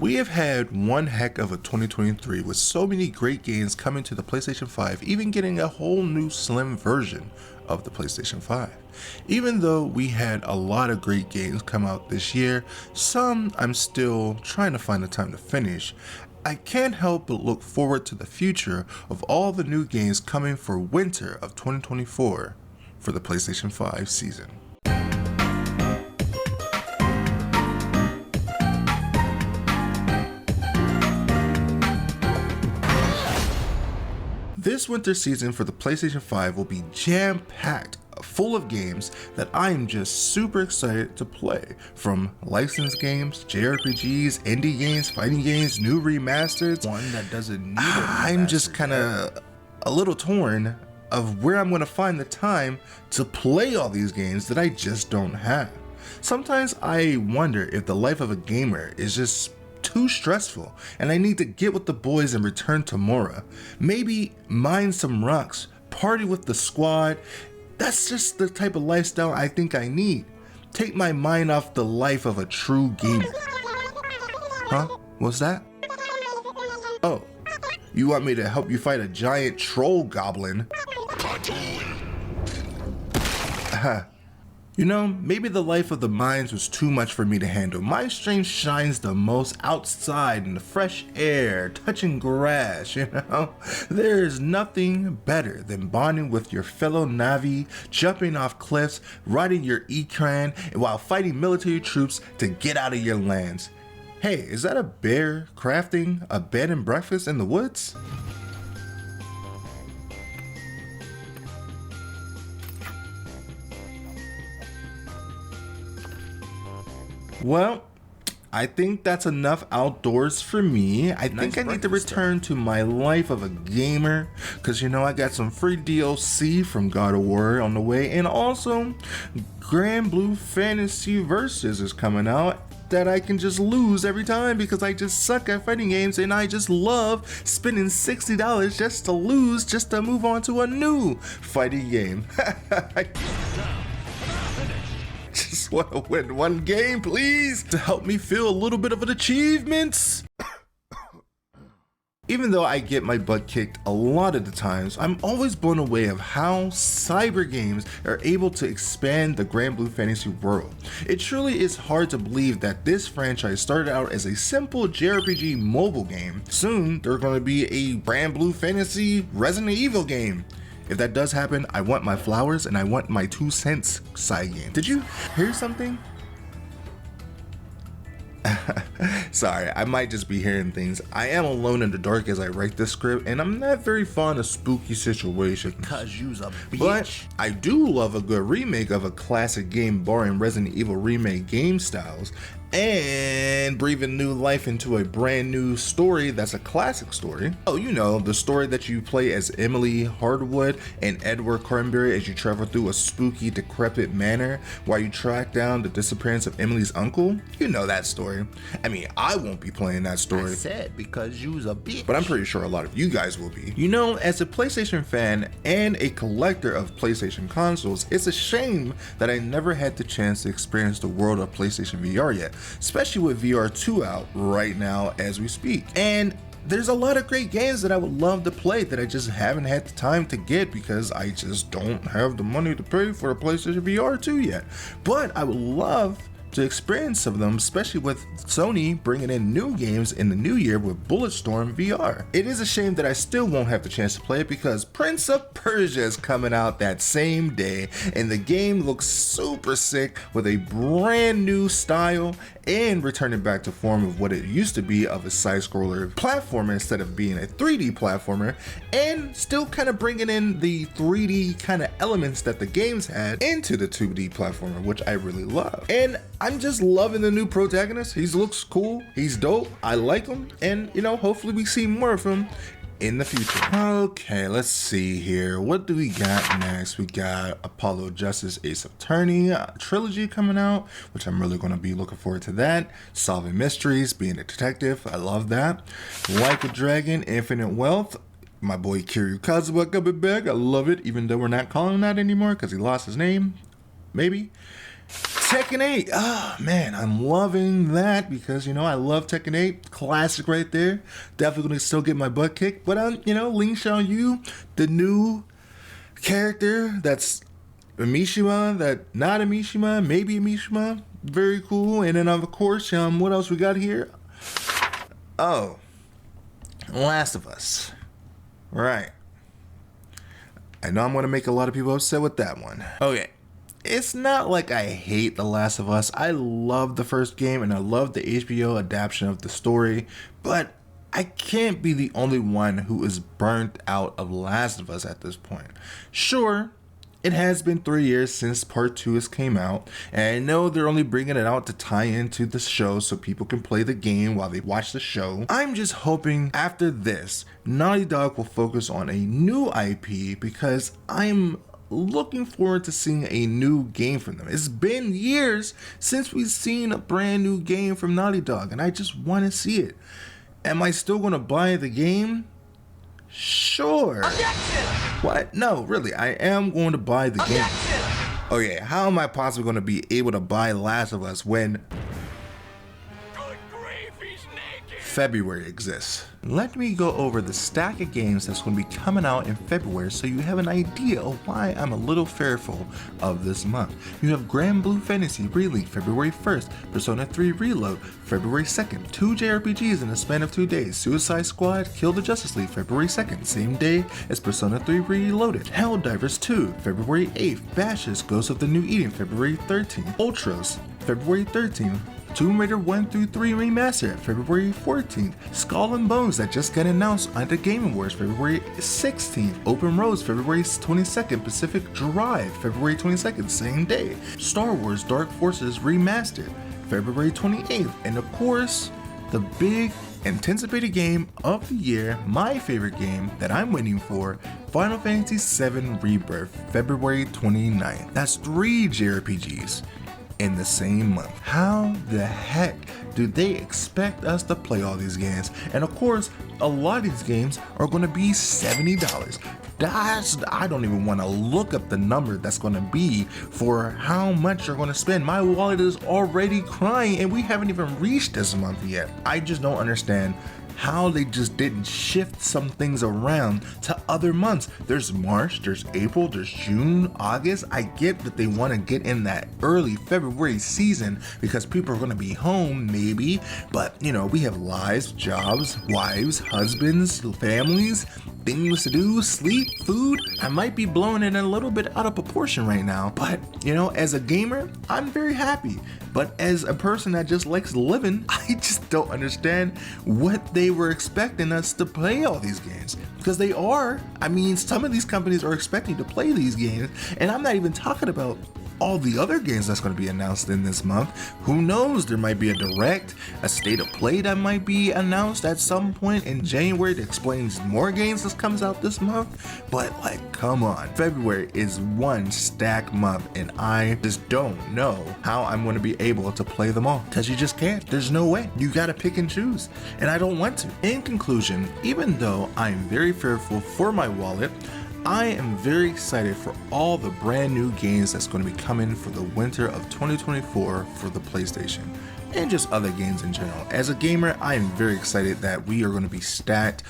We have had one heck of a 2023 with so many great games coming to the PlayStation 5, even getting a whole new slim version of the PlayStation 5. Even though we had a lot of great games come out this year, some I'm still trying to find the time to finish, I can't help but look forward to the future of all the new games coming for winter of 2024 for the PlayStation 5 season. This winter season for the PlayStation 5 will be jam-packed, full of games that I am just super excited to play. From licensed games, JRPGs, indie games, fighting games, new remasters. One that doesn't need a remaster. I'm just kind of a little torn of where I'm going to find the time to play all these games that I just don't have. Sometimes I wonder if the life of a gamer is just too stressful and I need to get with the boys and return to Mora. Maybe mine some rocks, party with the squad. That's just the type of lifestyle I think I need. Take my mind off the life of a true gamer. Huh? What's that? Oh, you want me to help you fight a giant troll goblin? You know, maybe the life of the mines was too much for me to handle. My strength shines the most outside in the fresh air, touching grass, you know? There is nothing better than bonding with your fellow Navi, jumping off cliffs, riding your Ekran, while fighting military troops to get out of your lands. Hey, is that a bear crafting a bed and breakfast in the woods? Well, I think that's enough outdoors for me. I think I need to return to my life of a gamer, because you know I got some free DLC from God of War on the way, and also Grand Blue Fantasy Versus is coming out that I can just lose every time because I just suck at fighting games and I just love spending $60 just to lose, just to move on to a new fighting game. Just want to win one game, please, to help me feel a little bit of an achievement. Even though I get my butt kicked a lot of the times, I'm always blown away of how cyber games are able to expand the Grand Blue Fantasy world. It truly is hard to believe that this franchise started out as a simple JRPG mobile game. Soon, there's going to be a Grand Blue Fantasy Resident Evil game. If that does happen, I want my flowers and I want my 2 cents side game. Did you hear something? Sorry, I might just be hearing things. I am alone in the dark as I write this script, and I'm not very fond of spooky situations. Cause you's a bitch. But I do love a good remake of a classic game borrowing Resident Evil remake game styles and breathing new life into a brand new story that's a classic story. Oh, you know, the story that you play as Emily Hardwood and Edward Cornberry as you travel through a spooky, decrepit manor while you track down the disappearance of Emily's uncle. You know that story. I mean, I won't be playing that story. I said because you's a bitch. But I'm pretty sure a lot of you guys will be. You know, as a PlayStation fan and a collector of PlayStation consoles, it's a shame that I never had the chance to experience the world of PlayStation VR yet, especially with VR 2 out right now as we speak. And there's a lot of great games that I would love to play that I just haven't had the time to get because I just don't have the money to pay for a PlayStation VR 2 yet. But I would love to experience some of them, especially with Sony bringing in new games in the new year with Bulletstorm VR. It is a shame that I still won't have the chance to play it because Prince of Persia is coming out that same day, and the game looks super sick with a brand new style and returning back to form of what it used to be of a side-scroller platformer instead of being a 3D platformer, and still kind of bringing in the 3D kind of elements that the games had into the 2D platformer, which I really love. And I'm just loving the new protagonist. He looks cool, he's dope, I like him, and you know, hopefully we see more of him in the future. Okay, let's see here. What do we got next? We got Apollo Justice Ace Attorney trilogy coming out, which I'm really going to be looking forward to that. Solving mysteries, being a detective, I love that. Like a Dragon, Infinite Wealth. My boy Kiryu Kazuma coming back. I love it, even though we're not calling him that anymore because he lost his name. Maybe. Tekken 8. Oh man, I'm loving that because I love Tekken 8. Classic right there. Definitely gonna still get my butt kicked. But Ling Xiaoyu, the new character that's a Mishima, that not a Mishima, maybe a Mishima. Very cool. And then of course, what else we got here? Oh, Last of Us. Right. I know I'm gonna make a lot of people upset with that one. Okay. It's not like I hate The Last of Us. I love the first game and I love the HBO adaptation of the story, but I can't be the only one who is burnt out of Last of Us at this point. Sure, it has been 3 years since part 2 has came out, and I know they're only bringing it out to tie into the show so people can play the game while they watch the show. I'm just hoping after this, Naughty Dog will focus on a new IP because I'm looking forward to seeing a new game from them. It's been years since we've seen a brand new game from Naughty Dog, and I just want to see it. Am I still going to buy the game? Sure. Objection! What? No, really, I am going to buy the game. Okay, how am I possibly going to be able to buy Last of Us when good grief, he's naked. February exists? Let me go over the stack of games that's going to be coming out in February so you have an idea of why I'm a little fearful of this month. You have Grand Blue Fantasy Re-League February 1st, Persona 3 Reload February 2nd, 2 JRPGs in the span of 2 days, Suicide Squad Kill the Justice League February 2nd, same day as Persona 3 Reloaded, Helldivers 2 February 8th, Bashes Ghost of the New Eden February 13th, Ultros February 13th, Tomb Raider 1 through 3 Remastered February 14th, Skull and Bones that just got announced at the Game Awards February 16th, Open Roads February 22nd, Pacific Drive February 22nd, same day, Star Wars Dark Forces Remastered February 28th, and of course, the big anticipated game of the year, my favorite game that I'm waiting for, Final Fantasy VII Rebirth February 29th. That's 3 JRPGs in the same month. How the heck do they expect us to play all these games? And of course, a lot of these games are going to be $70. I don't even want to look up the number that's going to be for how much you're going to spend. My wallet is already crying and we haven't even reached this month yet. I just don't understand how they just didn't shift some things around to other months. There's March, there's April, there's June, August. I get that they want to get in that early February season because people are going to be home maybe, but we have lives, jobs, wives, husbands, families, things to do, sleep, food. I might be blowing it a little bit out of proportion right now, but as a gamer, I'm very happy. But as a person that just likes living, I just don't understand what they were expecting us to play all these games. Because they are. I mean, some of these companies are expecting to play these games, and I'm not even talking about all the other games that's going to be announced in this month. Who knows? There might be a direct, a state of play that might be announced at some point in January that explains more games that comes out this month. But come on, February is one stack month and I just don't know how I'm going to be able to play them all because you just can't. There's no way. You got to pick and choose, and I don't want to. In conclusion, even though I'm very fearful for my wallet, I am very excited for all the brand new games that's going to be coming for the winter of 2024 for the PlayStation and just other games in general. As a gamer, I am very excited that we are going to be stacked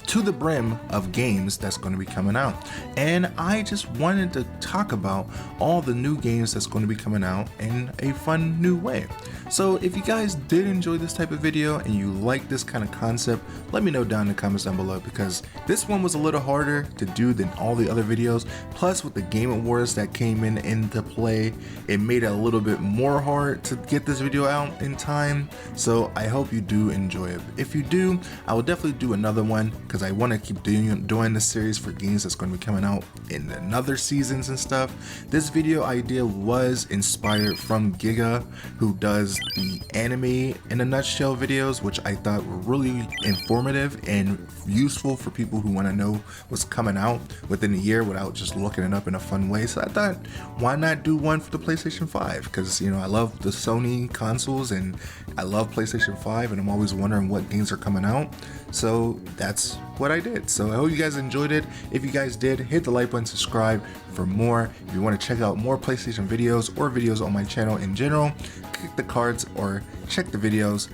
to the brim of games that's going to be coming out. And I just wanted to talk about all the new games that's going to be coming out in a fun new way. So if you guys did enjoy this type of video and you like this kind of concept, let me know down in the comments down below, because this one was a little harder to do than all the other videos. Plus with the Game Awards that came into play, it made it a little bit more hard to get this video out in time. So I hope you do enjoy it. If you do, I will definitely do another one because I want to keep doing this series for games that's going to be coming out in another seasons and stuff. This video idea was inspired from Giga, who does the anime in a nutshell videos, which I thought were really informative and useful for people who want to know what's coming out within a year without just looking it up in a fun way. So I thought, why not do one for the PlayStation 5? Because I love the Sony consoles and I love PlayStation 5 and I'm always wondering what games are coming out. So that's what I did. So I hope you guys enjoyed it. If you guys did, hit the like button, subscribe for more. If you want to check out more PlayStation videos or videos on my channel in general, click the cards or check the videos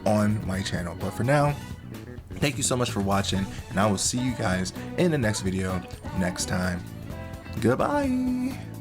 on my channel. But for now, thank you so much for watching, and I will see you guys in the next video next time. Goodbye.